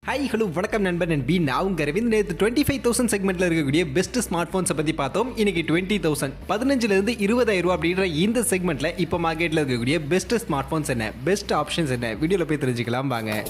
Hi hello வணக்கம் நண்பன் நண்பி நான் உங்க அரவிந்த். நேற்று 25,000 செக்மெண்ட்ல இருக்கக்கூடிய பெஸ்ட் ஸ்மார்ட் போன்ஸை பத்தி பார்த்தோம். இன்னைக்கு 20,000 15,000 20,000 ரூபாய் அப்படின்ற இந்த செக்மெண்ட்ல இப்போ மார்க்கெட்ல இருக்கக்கூடிய பெஸ்ட் ஸ்மார்ட் போன்ஸ் என்ன, பெஸ்ட் ஆப்ஷன்ஸ் என்ன, வீடியோல போய் தெரிஞ்சுக்கலாம் வாங்க.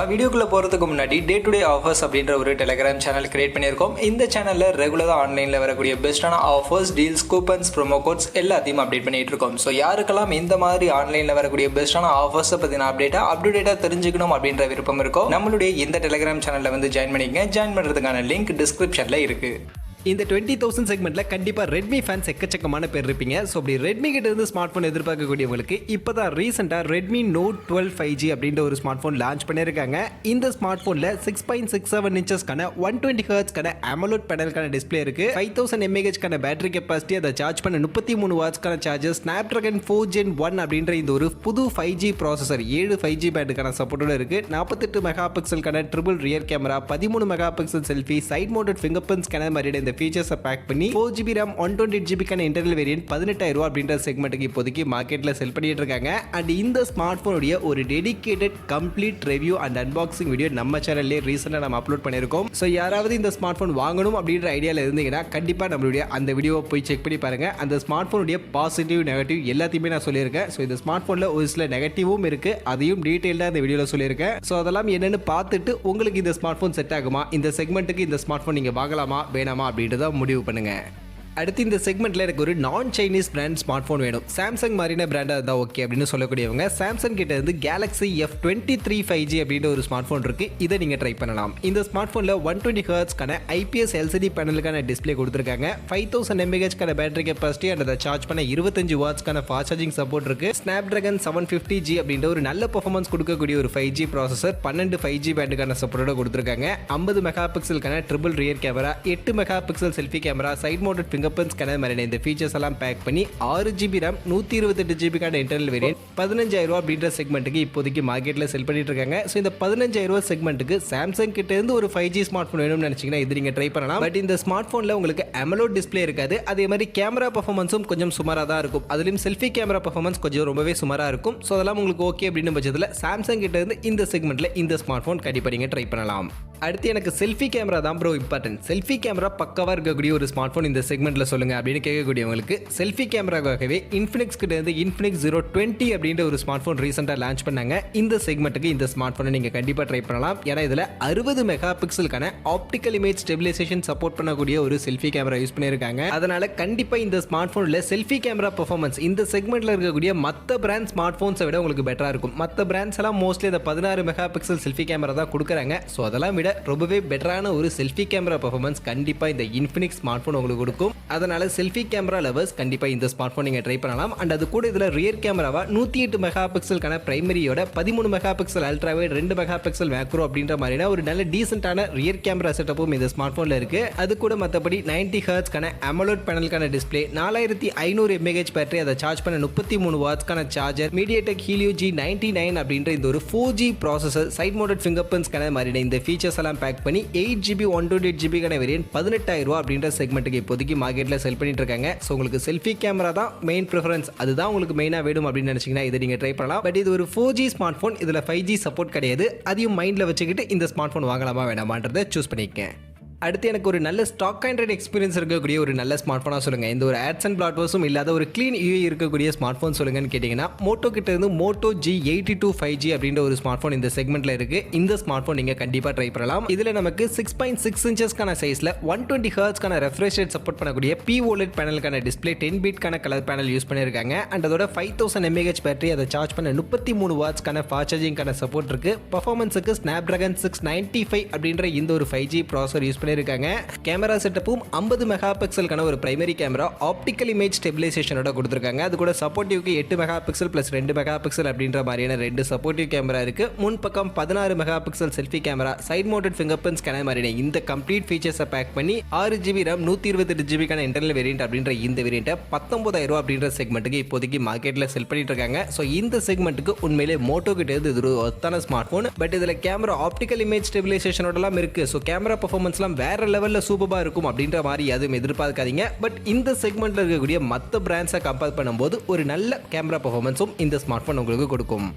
வீடியோக்குள்ள போகிறதுக்கு முன்னாடி டே டு டே ஆஃபர்ஸ் அப்படின்ற ஒரு டெலிகிராம் சேனல் கிரியேட் பண்ணியிருக்கோம். இந்த சேனலில் ரெகுலராக ஆன்லைனில் வரக்கூடிய பெஸ்ட்டான offers, deals, coupons, promo quotes எல்லாத்தையும் அப்டேட் பண்ணிட்டு இருக்கோம். ஸோ யாருக்கெல்லாம் இந்த மாதிரி ஆன்லைனில் வரக்கூடிய பெஸ்ட்டான ஆஃபர்ஸை பற்றின அப்டேட்டாக தெரிஞ்சுக்கணும் அப்படின்ற விருப்பம் இருக்கும், நம்மளுடைய இந்த டெலிகிராம் சேனலில் வந்து ஜாயின் பண்ணிக்கங்க. ஜாயின் பண்ணுறதுக்கான லிங்க் டிஸ்கிரிப்ஷனில் இருக்குது. இந்த 20,000 செக்மெண்ட்ல கண்டிப்பாக ரெட்மி ஃபேன்ஸ் எக்கச்சக்கமான பேர் இருப்பீங்க. ஸோ அப்படி ரெட்மி கிட்ட இருந்து ஸ்மார்ட் ஃபோன் எதிர்பார்க்கக்கூடியவங்களுக்கு இப்போ தான் ரீசெண்டாக ரெட்மி நோட் 12 5G அப்படின்ற ஒரு ஸ்மார்ட் ஃபோன் லான்ச் பண்ணியிருக்காங்க. இந்த ஸ்மார்ட் ஃபோனில் 6.67 இன்ச்சஸ்க்கான 120 ஹெர்ட்ஸ்க்கான AMOLED பேனலுக்கான டிஸ்பிளே இருக்கு. 5000 mAhக்கான பேட்டரி கெப்பாசிட்டி, அதை சார்ஜ் பண்ண 33 வாட்ஸ்க்கான சார்ஜர், Snapdragon 4 Gen 1 அப்படின்ற இந்த ஒரு புது 5G ப்ராசஸர் 7 5G பேண்டுக்கான சப்போர்ட்டோட இருக்கு. 48 மெகா பிக்சலுக்கான triple rear camera, 13 mega pixel selfie, side mounted fingerprint scanner மாதிரி இந்த ஃபீச்சர்ஸை பேக் பண்ணி 4GB RAM 128GB internal variant 18,000 ரூபாய் அப்படின்ற செக்மெண்ட்டுக்கு இப்போதைக்கு மார்க்கெட்ல செல் பண்ணிட்டு இருக்காங்க. அண்ட் இந்த ஸ்மார்ட் போனுடைய ஒரு dedicated complete review and unboxing video நம்ம சேனல்லே ரீசெண்டாக நம்ம அப்லோட் பண்ணியிருக்கோம். ஸோ யாராவது இந்த ஸ்மார்ட் போன் வாங்கணும் அப்படின்ற ஐடியாவில் இருந்தீங்கன்னா கண்டிப்பாக நம்மளுடைய அந்த வீடியோவை போய் செக் பண்ணி பாருங்க. அந்த ஸ்மார்ட் போனுடைய பாசிட்டிவ் நெகட்டிவ் எல்லாத்தையுமே நான் சொல்லியிருக்கேன். ஸோ இந்த ஸ்மார்ட் போனில் ஒரு சில நெகட்டிவும் இருக்கு, அதையும் டீட்டெயிலாக இந்த வீடியோவில் சொல்லியிருக்கேன். ஸோ அதெல்லாம் என்னன்னு பார்த்துட்டு உங்களுக்கு இந்த ஸ்மார்ட் போன் செட் ஆகுமா, இந்த செக்மெண்ட்டுக்கு இந்த ஸ்மார்ட் போன் நீங்கள் வாங்கலாமா வேணாமா அப்படின்றத முடிவு பண்ணுங்க. அடுத்து இந்த செக்மெண்ட்ல எனக்கு ஒரு நான் சைனீஸ் பிராண்ட் ஸ்மார்ட் போன் வேணும், சாம்சங் மாதிரியான பிராண்டாக இருந்தால் ஓகே அப்படின்னு சொல்லக்கூடியவங்க சாம்சங் கிட்ட இருந்து கேலக்ஸி F23 5G அப்படின்ற ஒரு ஸ்மார்ட் போன் இருக்கு. இதை நீங்க ட்ரை பண்ணலாம். இந்த ஸ்மார்ட் போன்ல 120 ஹெர்ட்ஸ்க்கான IPS LCD பேனலுக்கான டிஸ்பிளே கொடுத்துருக்காங்க. 5000 mAhக்கான பேட்டரி கெப்பாசிட்டி அண்ட் அதை சார்ஜ் பண்ண 25 வாட்ஸ்க்கான ஃபாஸ்ட் சார்ஜிங் சப்போர்ட் இருக்கு. Snapdragon 750G அப்படின்ற ஒரு நல்ல பெர்ஃபார்மன்ஸ் கொடுக்கக்கூடிய ஒரு 5G ப்ராசஸர் 12 5G பேண்டுக்கான சப்போர்ட்டோட கொடுத்துருக்காங்க. 50 மெகா பிக்சலுக்கான triple rear camera, 8 mega pixel selfie camera, side mounted fingerprint scanner மாதிரி இந்த ஃபீச்சர்ஸ் எல்லாம் பேக் பண்ணி 6GB RAM 128GB internal variant 15,000 ரூபாய் அப்படின்ற செக்மெண்ட்டுக்கு இப்போதைக்கு மார்க்கெட்ல செல் பண்ணிட்டு இருக்காங்க. ஸோ இந்த 15,000 ரூபாய் செக்மெண்ட்டுக்கு சாம்சங் கிட்ட இருந்து ஒரு 5G ஸ்மார்ட் போன் வேணும்னு நினைச்சீங்கன்னா இது நீங்க ட்ரை பண்ணலாம். பட் இந்த ஸ்மார்ட் போன்ல உங்களுக்கு AMOLED டிஸ்பிளே இருக்காது. அதே மாதிரி கேமரா பெர்ஃபார்மன்ஸும் கொஞ்சம் சுமாராக தான் இருக்கும். அதுலயும் செல்ஃபி கேமரா பெர்ஃபார்மன்ஸ் கொஞ்சம் ரொம்பவே சுமாராக இருக்கும். ஸோ அதெல்லாம் உங்களுக்கு ஓகே அப்படின்னு பட்சத்தில் சாம்சங் கிட்ட இருந்து இந்த செக்மெண்ட்ல இந்த ஸ்மார்ட் போன் கண்டிப்பாக நீங்க ட்ரை பண்ணலாம். அடுத்து எனக்கு செல்ஃபி கேமரா தான் ப்ரோ இம்பார்ட்டன்ட், செல்ஃபி கேமரா பக்கவா இருக்கக்கூடிய ஒரு ஸ்மார்ட் போன் இந்த செக்மெண்ட்ல சொல்லுங்க அப்படின்னு கேட்கக்கூடியவங்களுக்கு செல்ஃி கேமராக்காகவே இன்ஃபினிக்ஸ் கிட்ட இருந்து இன்ஃபினிக்ஸ் 020 அப்படின்ற ஒரு ஸ்மார்ட் போன் ரீசெண்டாக லான்ச் பண்ணாங்க. இந்த செக்மெண்ட்டுக்கு இந்த ஸ்மார்ட் போனை நீங்க கண்டிப்பாக ட்ரை பண்ணலாம். ஏன்னா இதில் 60 மெகா பிக்சலுக்கான ஆப்டிக்கல் இமேஜ் ஸ்டெபிலைசேஷன் சப்போர்ட் பண்ணக்கூடிய ஒரு செல்ஃபி கேமரா யூஸ் பண்ணியிருக்காங்க. அதனால கண்டிப்பா இந்த ஸ்மார்ட் போன்ல செல்ஃபி கேமரா பெர்ஃபார்மன்ஸ் இந்த செக்மெண்ட்ல இருக்கக்கூடிய மற்ற பிராண்ட் ஸ்மார்ட் போன்ஸை விட உங்களுக்கு பெட்டரா இருக்கும். மற்ற பிராண்ட்ஸ் எல்லாம் மோஸ்ட்லி இந்த 16 மெகா பிக்சல் செல்ஃபி கேமரா தான் கொடுக்குறாங்க. ஸோ அதெல்லாம் விட ரொம்பவே பெட்டரான ஒரு செல்ஃபி கேமரா பெர்ஃபார்மன்ஸ் கண்டிப்பா இந்த இன்ஃபினிக்ஸ் ஸ்மார்ட் போன் உங்களுக்கு கொடுக்கும். அதனால செல்ஃபி கேமரா லவர்ஸ் கண்டிப்பா இந்த ஸ்மார்ட் போன் நீங்க ட்ரை பண்ணலாம். அண்ட் அது கூட இதுல ரியர் கேமராவா 108 மெகா பிக்சலுக்கான பிரைமரியோட 13 mega pixel ultra wide 2 mega pixel macro அப்படின்ற மாதிரியான ஒரு நல்ல டீசென்ட்டான ரியர் கேமரா செட்டப்பும் இந்த ஸ்மார்ட் போன்ல இருக்கு. அது கூட மற்றபடி 90 ஹெர்ட்ஸ்க்கான AMOLED பேனலுக்கான டிஸ்பிளே, 4500 mAh பேட்டரி, அதை சார்ஜ் பண்ண 33 வாட்ஸ்க்கான சார்ஜர், MediaTek Helio G99 அப்படின்ற இந்த ஒரு 4G processor, side mounted fingerprint scanner மாதிரி இந்த ஃபீச்சர்ஸ் எல்லாம் பேக் பண்ணி 8GB 128GB வேரியன்ட் 18,000 ரூபாய் அப்படின்ற செக்மெண்ட்டுக்கு இப்போதைக்கு மார்க்கெட்ல செல் பண்ணிட்டு இருக்காங்க. ஸோ உங்களுக்கு செல்ஃபி கேமரா தான் மெயின் ப்ரிஃபரன்ஸ், அதுதான் உங்களுக்கு மெயினாக வேணும் அப்படின்னு நினைச்சீங்கன்னா இதை நீங்க ட்ரை பண்ணலாம். பட் இது ஒரு 4G ஸ்மார்ட் போன், இதுல 5G சப்போர்ட் கிடையாது. அதையும் மைண்ட்ல வச்சுக்கிட்டு இந்த ஸ்மார்ட் போன் வாங்கலாமா வேணாமான்றதை சூஸ் பண்ணிக்கங்க. அடுத்து எனக்கு ஒரு நல்ல ஸ்டாக் ஆண்ட்ராய்டு எக்ஸ்பீரியன்ஸ் இருக்கக்கூடிய ஒரு நல்ல ஸ்மார்ட் போனாக சொல்லுங்கள், இந்த ஒரு ஆட்ஸ் அண்ட் பிளாட்வர்ஸும் இல்லாத ஒரு க்ளீன் UI இருக்கக்கூடிய ஸ்மார்ட் ஃபோன் சொல்லுங்கன்னு கேட்டிங்கன்னா மோட்டோ கிட்ட இருந்து மோட்டோ G82 5G அப்படின்ற ஒரு ஸ்மார்ட் ஃபோன் இந்த செக்மெண்ட்டில் இருக்குது. இந்த ஸ்மார்ட் ஃபோன் நீங்கள் கண்டிப்பாக ட்ரை பண்ணலாம். இதில் நமக்கு 6.6 இன்ச்சஸ்க்கான சைஸில் 120 ஹெர்ட்ஸ்க்கான ரெஃப்ரெஷ் ரேட் சப்போர்ட் பண்ணக்கூடிய POLED பேனலுக்கான டிஸ்பிளே, 10 பீட்கான கலர் பேனல் யூஸ் பண்ணியிருக்காங்க. அண்ட் அதோட 5000 mAh பேட்டரி, அதை சார்ஜ் பண்ண 33 வாட்ஸ்க்கான ஃபாஸ்ட் சார்ஜிங்கான சப்போர்ட் இருக்குது. பர்ஃபார்மன்ஸுக்கு Snapdragon 695 அப்படின்ற இந்த ஒரு 5G ப்ராசஸர் யூஸ் பண்ணியிருக்காங்க. கேமரா செட்டப்பும் 50 மெகா பிக்சலுக்கான ஒரு பிரைமரி கேமரா, ஆப்டிக்கல் இமேஜ் ஸ்டெபிலைசேஷனோட கொடுத்துருக்காங்க. அது கூட சப்போர்ட்டிவ்க்கு 8 mega pixel plus 2 mega pixel அப்படின்ற மாதிரியான 2 சப்போர்ட்டிவ் கேமரா இருக்கு. முன் பக்கம் 16 mega pixel selfie camera, side mounted fingerprint scanner மாதிரியான இந்த கம்ப்ளீட் ஃபீச்சர்ஸை பேக் பண்ணி 6GB RAM 128GB internal variant அப்படின்ற இந்த வேரியண்ட்டை 19,000 ரூபாய் அப்படின்ற செக்மெண்ட்டுக்கு இப்போதைக்கு மார்க்கெட்ல செல் பண்ணிட்டு இருக்காங்க. ஸோ இந்த செக்மெண்ட்டுக்கு உண்மையிலே மோட்டோ கிட்ட இது ஒரு ஒத்தான ஸ்மார்ட் போன். பட் இதுல கேமரா ஆப்டிக்கல் இமேஜ் ஸ்டெபிலைசேஷனோட எல்லாம் இருக்கு. ஸோ கேமரா பெர்ஃபார்மன்ஸ்லாம் பர்ஃபார்மன்ஸ்லாம் வேற லெவலில் சூப்பராக இருக்கும் அப்படின்ற மாதிரி எதுவும் எதிர்பார்க்காதீங்க. பட் இந்த செக்மெண்ட்டில் இருக்கக்கூடிய மற்ற பிராண்ட்ஸை கம்பேர் பண்ணும்போது ஒரு நல்ல கேமரா பர்ஃபார்மன்ஸும் இந்த ஸ்மார்ட் ஃபோன் உங்களுக்கு கொடுக்கும்.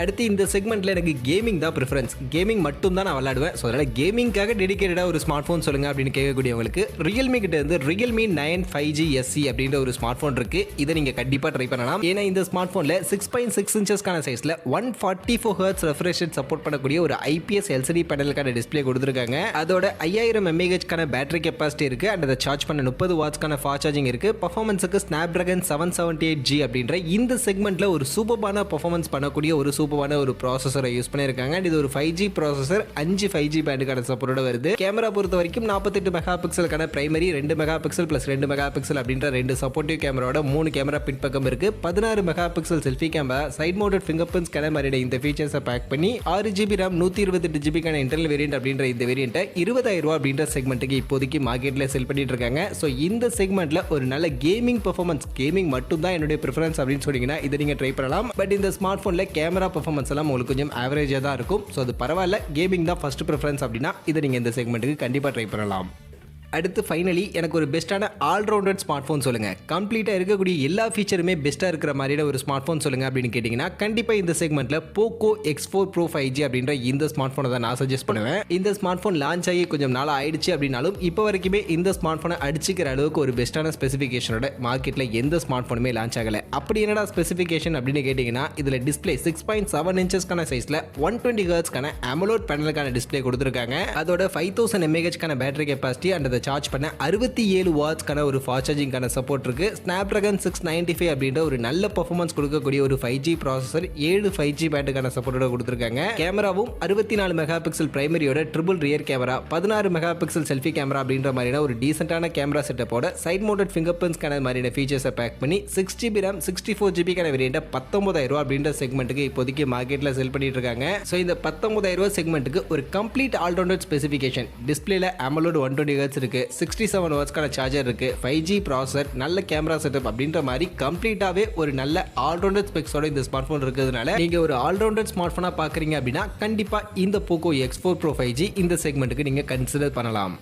அடுத்து இந்த செக்மெண்ட்டில் எனக்கு கேமிங் தான் ப்ரிஃபரன்ஸ். கேமிங் மட்டும் தான் நான் விளையாடுவேன். ஸோ அதனால் கேமிங்காக டெடிக்கேட்டடாக ஒரு ஸ்மார்ட் ஃபோன் சொல்லுங்கள் அப்படின்னு கேட்கக்கூடியவங்களுக்கு ரியல்மி கிட்ட இருந்து ரியல்மி 9 5G SE அப்படின்ற ஒரு ஸ்மார்ட் ஃபோன் இருக்குது. இதை நீங்கள் கண்டிப்பாக ட்ரை பண்ணலாம். ஏன்னா இந்த ஸ்மார்ட் ஃபோனில் 6.6 இன்ச்சஸ்க்கான சைஸில் 144 Hz ரெஃப்ரெஷ் ரேட் சப்போர்ட் பண்ணக்கூடிய ஒரு IPS LCD பேனலுக்கான டிஸ்பிளே கொடுத்துருக்காங்க. அதோட 5000 mAh பேட்டரி கெப்பாசிட்டி இருக்குது. அண்ட் அதை சார்ஜ் பண்ண 30 வாட்ஸ்க்கான ஃபாஸ்ட் சார்ஜிங் இருக்குது. பர்ஃபார்மன்ஸுக்கு Snapdragon 778G அப்படின்ற இந்த செக்மெண்ட்டில் ஒரு சூப்பரான பர்ஃபார்மன்ஸ் பண்ணக்கூடிய ஒரு சூப்பரான ஒரு ப்ராசஸரை யூஸ் பண்ணியிருக்காங்க. இது ஒரு 5G ப்ராசஸர், 5 5G பேண்டுக்கான சப்போர்ட்டோட வருது. கேமரா பொறுத்த வரைக்கும் 48 மெகா பிக்சலுக்கான primary, 2 mega pixel plus 2 mega pixel அப்படின்ற 2 சப்போர்ட்டிவ் கேமராவோட 3 கேமரா பின்பக்கம் இருக்கு. 16 mega pixel selfie camera, side mounted fingerprint scanner மாதிரி இந்த ஃபீச்சர்ஸை பேக் பண்ணி 6GB RAM 128GB internal variant அப்படின்ற இந்த வேரியண்ட்டை 20,000 ரூபாய் அப்படின்ற செக்மெண்ட்டுக்கு இப்போதைக்கு மார்க்கெட்டில் செல் பண்ணிட்டு இருக்காங்க. ஸோ இந்த செக்மெண்ட்ல ஒரு நல்ல கேமிங் பெர்ஃபார்மன்ஸ், கேமிங் மட்டும் தான் என்னுடைய ப்ரிஃபரன்ஸ் அப்படின்னு சொன்னீங்கன்னா இதை நீங்க ட்ரை பண்ணலாம். பட் இந்த ஸ்மார்ட் ஃபோனில் கேமரா பெர்ஃபார்மன்ஸ் எல்லாம் உங்களுக்கு கொஞ்சம் ஆவரேஜாக தான் இருக்கும். ஸோ அது பரவாயில்ல, கேமிங் தான் ஃபர்ஸ்ட் ப்ரிஃபரன்ஸ் அப்படின்னா இதை நீங்கள் இந்த செக்மெண்ட்டுக்கு கண்டிப்பாக ட்ரை பண்ணலாம். அடுத்து ஃபைனலி எனக்கு ஒரு பெஸ்ட்டான ஆல்ரவுண்டட் ஸ்மார்ட் ஃபோன் சொல்லுங்கள், கம்ப்ளீட்டாக இருக்கக்கூடிய எல்லா ஃபீச்சருமே பெஸ்ட்டாக இருக்கிற மாதிரியான ஒரு ஸ்மார்ட் ஃபோன் சொல்லுங்கள் அப்படின்னு கேட்டிங்கன்னா கண்டிப்பாக இந்த செக்மெண்ட்டில் Poco X4 Pro 5G அப்படின்ற இந்த ஸ்மார்ட் ஃபோனை தான் நான் சஜஸ்ட் பண்ணுவேன். இந்த ஸ்மார்ட் ஃபோன் லான்ச் ஆகி கொஞ்சம் நாள் ஆயிடுச்சு அப்படின்னாலும் இப்போ வரைக்குமே இந்த ஸ்மார்ட் ஃபோனை அடிச்சுக்கிற அளவுக்கு ஒரு பெஸ்ட்டான ஸ்பெசிஃபிகேஷனோட மார்க்கெட்டில் எந்த ஸ்மார்ட் ஃபோனுமே லான்ச் ஆகலை. அப்படி என்னடா ஸ்பெசிஃபிகேஷன் அப்படின்னு கேட்டிங்கன்னா இதில் டிஸ்பிளே 6.7 இன்ச்சஸ்க்கான சைஸில் 120 Hzக்கான AMOLED பேனலுக்கான டிஸ்பிளே கொடுத்துருக்காங்க. அதோட 5000 mAh பேட்டரி கெப்பாசிட்டி அண்ட் அதை சார்ஜ் பண்ண 67 வாட்ஸ்க்கான ஒரு ஃபாஸ்ட் சார்ஜிங்கான சப்போர்ட் இருக்கு. Snapdragon 695 அப்படின்ற ஒரு நல்ல பெர்ஃபார்மன்ஸ் கொடுக்கக்கூடிய ஒரு 5G ப்ராசஸர், 7 5G பேண்டுக்கான சப்போர்ட்டோட கொடுத்துருக்காங்க. கேமராவும் 64 மெகா பிக்சல் பிரைமரியோட triple rear camera, 16 mega pixel selfie camera அப்படின்ற மாதிரியான ஒரு டீசென்டான கேமரா செட்டப்போட side mounted fingerprint scanner மாதிரியான ஃபீச்சர்ஸை பேக் பண்ணி 6GB RAM 64GB வேரியண்ட்டை 19,000 ரூபாய் அப்படின்ற செக்மெண்ட்டுக்கு இப்போதைக்கு மார்க்கெட்டில் செல் பண்ணிட்டு இருக்காங்க. ஸோ இந்த 19,000 ரூபாய் செக்மெண்ட்டுக்கு ஒரு கம்ப்ளீட் ஆல்ரவுண்டட் ஸ்பெசிஃபிகேஷன், டிஸ்பிளேல AMOLED 120 Hz இருக்கு, 67 வாட்ஸ்க்கான சார்ஜர் இருக்கு, 5G ப்ராசஸர், நல்ல கேமரா செட்டப் அப்படின்ற மாதிரி கம்ப்ளீட்டாவே ஒரு நல்ல ஆல்ரவுண்டட் ஸ்பெக்ஸோட இந்த ஸ்மார்ட் ஃபோன் இருக்கிறதுனால நீங்க ஒரு ஆல்ரவுண்டட் ஸ்மார்ட் ஃபோனா பாக்குறீங்க அப்படின்னா கண்டிப்பா இந்த Poco X4 Pro 5G இந்த செக்மெண்ட்டுக்கு நீங்க கன்சிடர் பண்ணலாம்.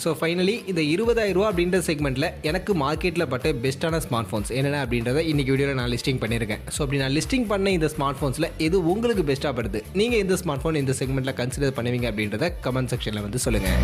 ஸோ ஃபைனலி இந்த 20,000 ரூபா அப்படின்ற செக்மெண்ட்டில் எனக்கு மார்க்கெட்டில் பட்ட பெஸ்ட்டான ஸ்மார்ட் ஃபோன்ஸ் என்னென்ன அப்படின்றத இன்றைக்கி வீடியோவில் நான் லிஸ்டிங் பண்ணியிருக்கேன். ஸோ அப்படி நான் லிஸ்டிங் பண்ண இந்த ஸ்மார்ட் ஃபோன்ஸில் எது உங்களுக்கு பெஸ்ட்டாக படுது, நீங்கள் இந்த ஸ்மார்ட் ஃபோன் இந்த செக்மெண்ட்டில் கன்சிடர் பண்ணுவீங்க அப்படின்றத கமெண்ட் செக்ஷனில் வந்து சொல்லுங்கள்.